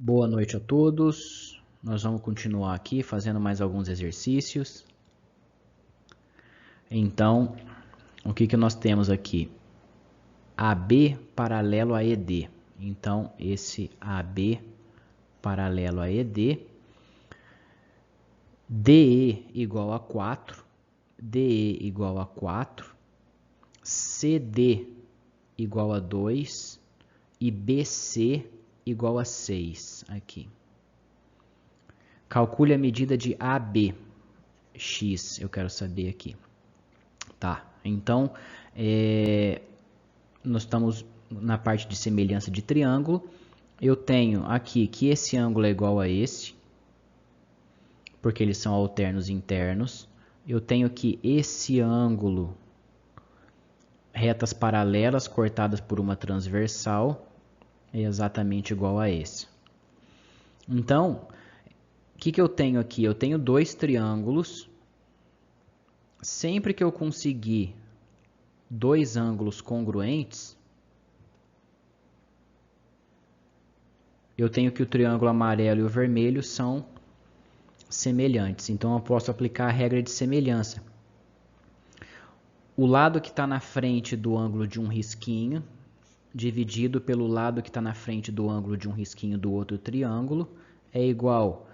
Boa noite a todos. Nós vamos continuar aqui fazendo mais alguns exercícios. Então, o que nós temos aqui? AB paralelo a ED. Então, esse AB paralelo a ED. DE igual a 4. DE igual a 4. CD igual a 2. E BC igual a 6 aqui. Calcule a medida de AB. X, eu quero saber aqui. Tá, então, nós estamos na parte de semelhança de triângulo. Eu tenho aqui que esse ângulo é igual a esse, porque eles são alternos internos. Eu tenho que esse ângulo, retas paralelas cortadas por uma transversal, é exatamente igual a esse. Então, o que eu tenho aqui? Eu tenho dois triângulos. Sempre que eu conseguir dois ângulos congruentes, eu tenho que o triângulo amarelo e o vermelho são semelhantes. Então, eu posso aplicar a regra de semelhança. O lado que está na frente do ângulo de um risquinho, dividido pelo lado que está na frente do ângulo de um risquinho do outro triângulo, é igual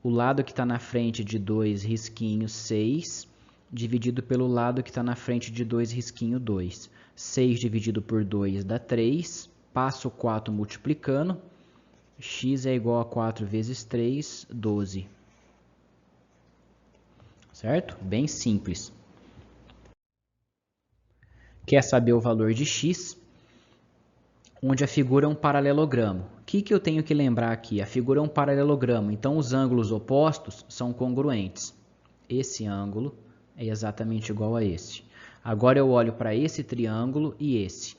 o lado que está na frente de dois risquinhos 6, dividido pelo lado que está na frente de dois risquinho 2. 6 dividido por 2 dá 3. Passo 4 multiplicando. X é igual a 4 vezes 3, 12. Certo? Bem simples. Quer saber o valor de x? Onde a figura é um paralelogramo. O que eu tenho que lembrar aqui? A figura é um paralelogramo, então os ângulos opostos são congruentes. Esse ângulo é exatamente igual a esse. Agora eu olho para esse triângulo e esse.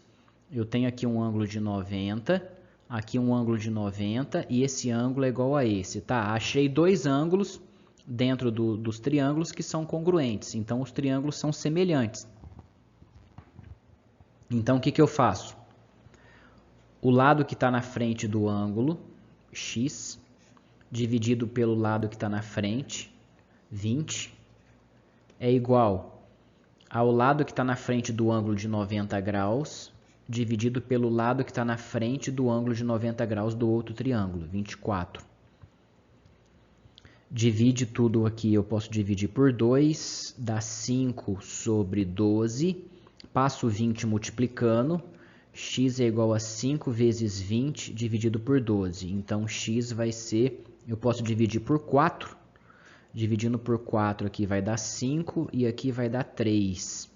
Eu tenho aqui um ângulo de 90, aqui um ângulo de 90 e esse ângulo é igual a esse, tá? Achei dois ângulos dentro dos triângulos que são congruentes, então os triângulos são semelhantes. Então o que eu faço? O lado que está na frente do ângulo, x, dividido pelo lado que está na frente, 20, é igual ao lado que está na frente do ângulo de 90 graus, dividido pelo lado que está na frente do ângulo de 90 graus do outro triângulo, 24. Divide tudo aqui, eu posso dividir por 2, dá 5 sobre 12, passo 20 multiplicando, x é igual a 5 vezes 20 dividido por 12. Então, x vai ser, eu posso dividir por 4. Dividindo por 4 aqui vai dar 5 e aqui vai dar 3.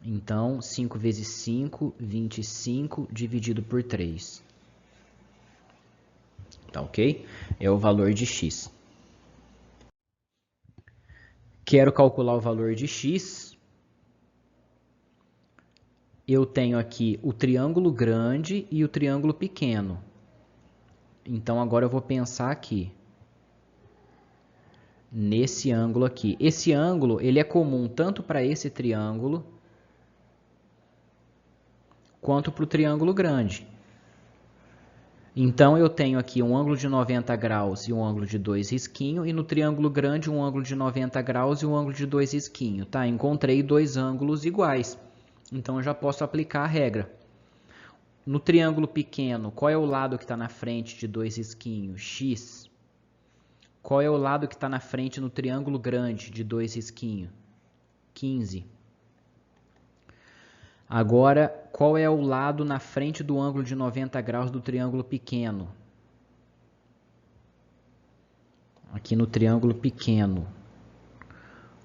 Então, 5 vezes 5, 25 dividido por 3. Tá ok? É o valor de x. Quero calcular o valor de x. Eu tenho aqui o triângulo grande e o triângulo pequeno. Então, agora eu vou pensar aqui, nesse ângulo aqui. Esse ângulo ele é comum tanto para esse triângulo quanto para o triângulo grande. Então, eu tenho aqui um ângulo de 90 graus e um ângulo de 2 risquinhos, e no triângulo grande um ângulo de 90 graus e um ângulo de 2 risquinhos. Tá? Encontrei dois ângulos iguais. Então, eu já posso aplicar a regra. No triângulo pequeno, qual é o lado que está na frente de 2 risquinhos? X. Qual é o lado que está na frente no triângulo grande de 2 risquinhos? 15. Agora, qual é o lado na frente do ângulo de 90 graus do triângulo pequeno? Aqui no triângulo pequeno.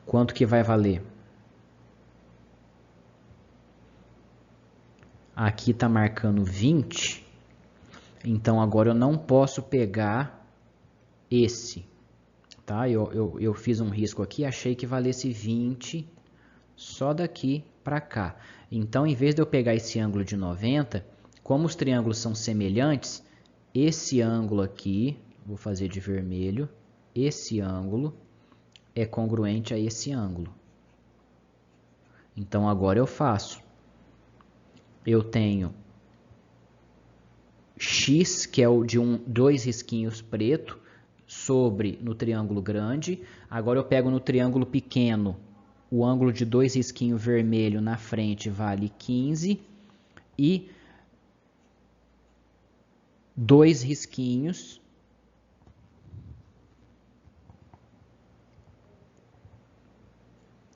Quanto que vai valer? Aqui está marcando 20. Então, agora eu não posso pegar esse. Tá? Eu fiz um risco aqui, achei que valesse 20 só daqui para cá. Então, em vez de eu pegar esse ângulo de 90, como os triângulos são semelhantes, esse ângulo aqui, vou fazer de vermelho, esse ângulo é congruente a esse ângulo. Então, agora eu faço. Eu tenho x, que é o de dois risquinhos preto, sobre no triângulo grande. Agora eu pego no triângulo pequeno, o ângulo de dois risquinhos vermelho na frente vale 15 e dois risquinhos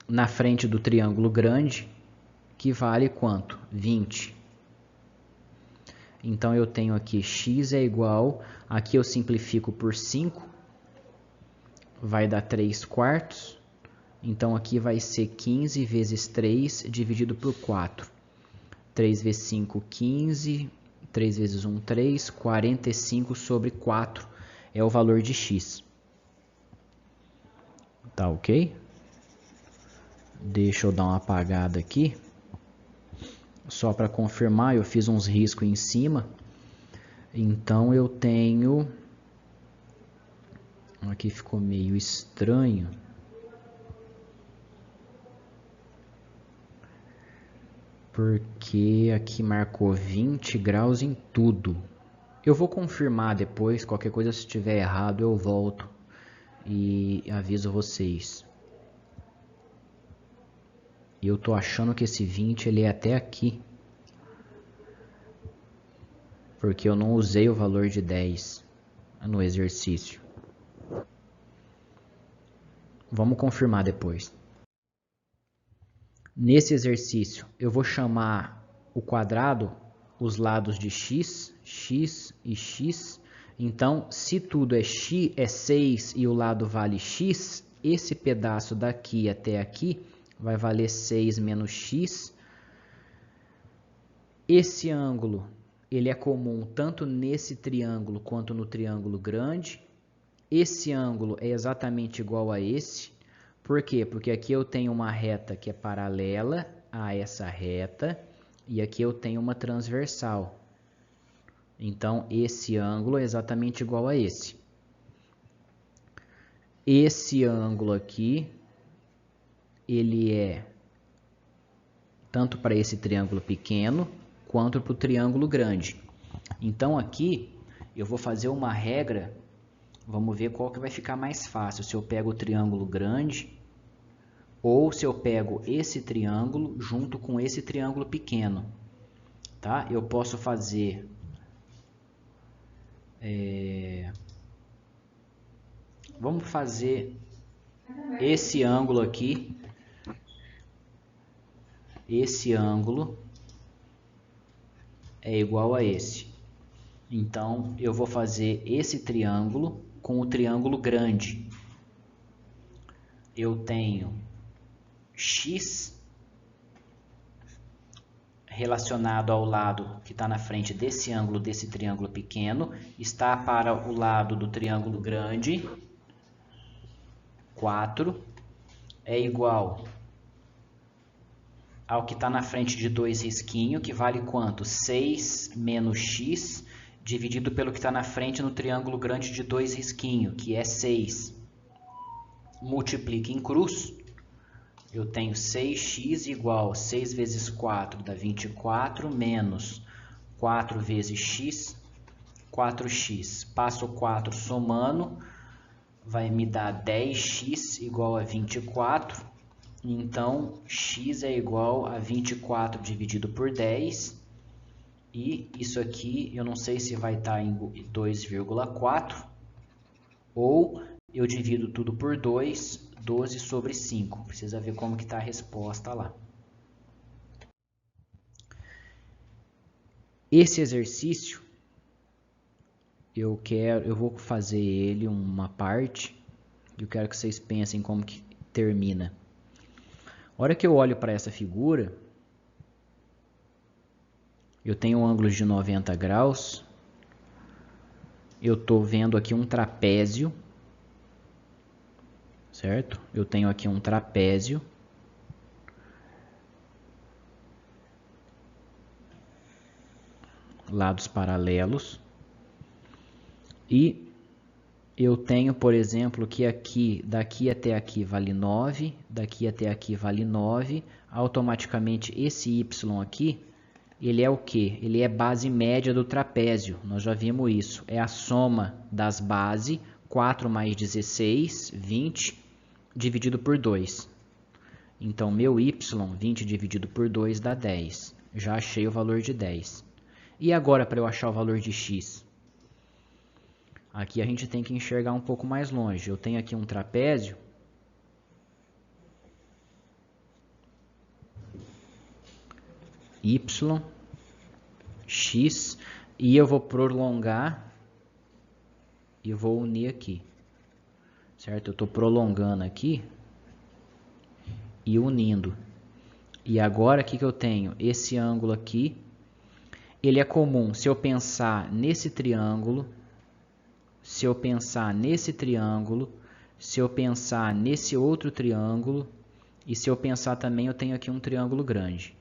na frente do triângulo grande, que vale quanto? 20. Então eu tenho aqui x é igual, aqui eu simplifico por 5, vai dar 3 quartos. Então aqui vai ser 15 vezes 3 dividido por 4. 3 vezes 5, 15. 3 vezes 1, 3. 45 sobre 4 é o valor de x. Tá ok? Deixa eu dar uma apagada aqui. Só para confirmar, eu fiz uns riscos em cima. Então eu tenho... Aqui ficou meio estranho. Porque aqui marcou 20 graus em tudo. Eu vou confirmar depois, qualquer coisa se estiver errado eu volto e aviso vocês. E eu tô achando que esse 20 ele é até aqui. Porque eu não usei o valor de 10 no exercício. Vamos confirmar depois. Nesse exercício, eu vou chamar o quadrado, os lados de x, x e x. Então, se tudo é x, é 6 e o lado vale x, esse pedaço daqui até aqui vai valer 6 menos x. Esse ângulo, ele é comum tanto nesse triângulo quanto no triângulo grande. Esse ângulo é exatamente igual a esse. Por quê? Porque aqui eu tenho uma reta que é paralela a essa reta e aqui eu tenho uma transversal. Então, esse ângulo é exatamente igual a esse. Esse ângulo aqui, ele é tanto para esse triângulo pequeno quanto para o triângulo grande. Então, aqui eu vou fazer uma regra. Vamos ver qual que vai ficar mais fácil, se eu pego o triângulo grande ou se eu pego esse triângulo junto com esse triângulo pequeno. Tá? Eu posso fazer vamos fazer esse ângulo aqui. Esse ângulo é igual a esse. Então, eu vou fazer esse triângulo com o triângulo grande. Eu tenho x relacionado ao lado que está na frente desse ângulo, desse triângulo pequeno, está para o lado do triângulo grande, 4, é igual ao que está na frente de dois risquinhos, que vale quanto? 6 menos x, dividido pelo que está na frente no triângulo grande de dois risquinhos, que é 6. Multiplica em cruz. Eu tenho 6x igual 6 vezes 4 dá 24, menos 4 vezes x, 4x. Passo o 4 somando, vai me dar 10x igual a 24. Então, x é igual a 24 dividido por 10. E isso aqui, eu não sei se vai estar em 2,4. Ou eu divido tudo por 2, 12 sobre 5. Precisa ver como que está a resposta lá. Esse exercício, eu vou fazer ele uma parte. Eu quero que vocês pensem como que termina. A hora que eu olho para essa figura, eu tenho um ângulo de 90 graus. Eu estou vendo aqui um trapézio. Certo? Eu tenho aqui um trapézio. Lados paralelos. E eu tenho, por exemplo, que aqui, daqui até aqui vale 9, daqui até aqui vale 9. Automaticamente esse y aqui ele é o quê? Ele é base média do trapézio, nós já vimos isso. É a soma das bases, 4 mais 16, 20, dividido por 2. Então, meu y, 20 dividido por 2 dá 10. Já achei o valor de 10. E agora, para eu achar o valor de x? Aqui a gente tem que enxergar um pouco mais longe. Eu tenho aqui um trapézio. Y, x, e eu vou prolongar e vou unir aqui. Certo? Eu estou prolongando aqui e unindo. E agora, o que eu tenho? Esse ângulo aqui, ele é comum se eu pensar nesse triângulo, se eu pensar nesse triângulo, se eu pensar nesse outro triângulo, e se eu pensar também, eu tenho aqui um triângulo grande.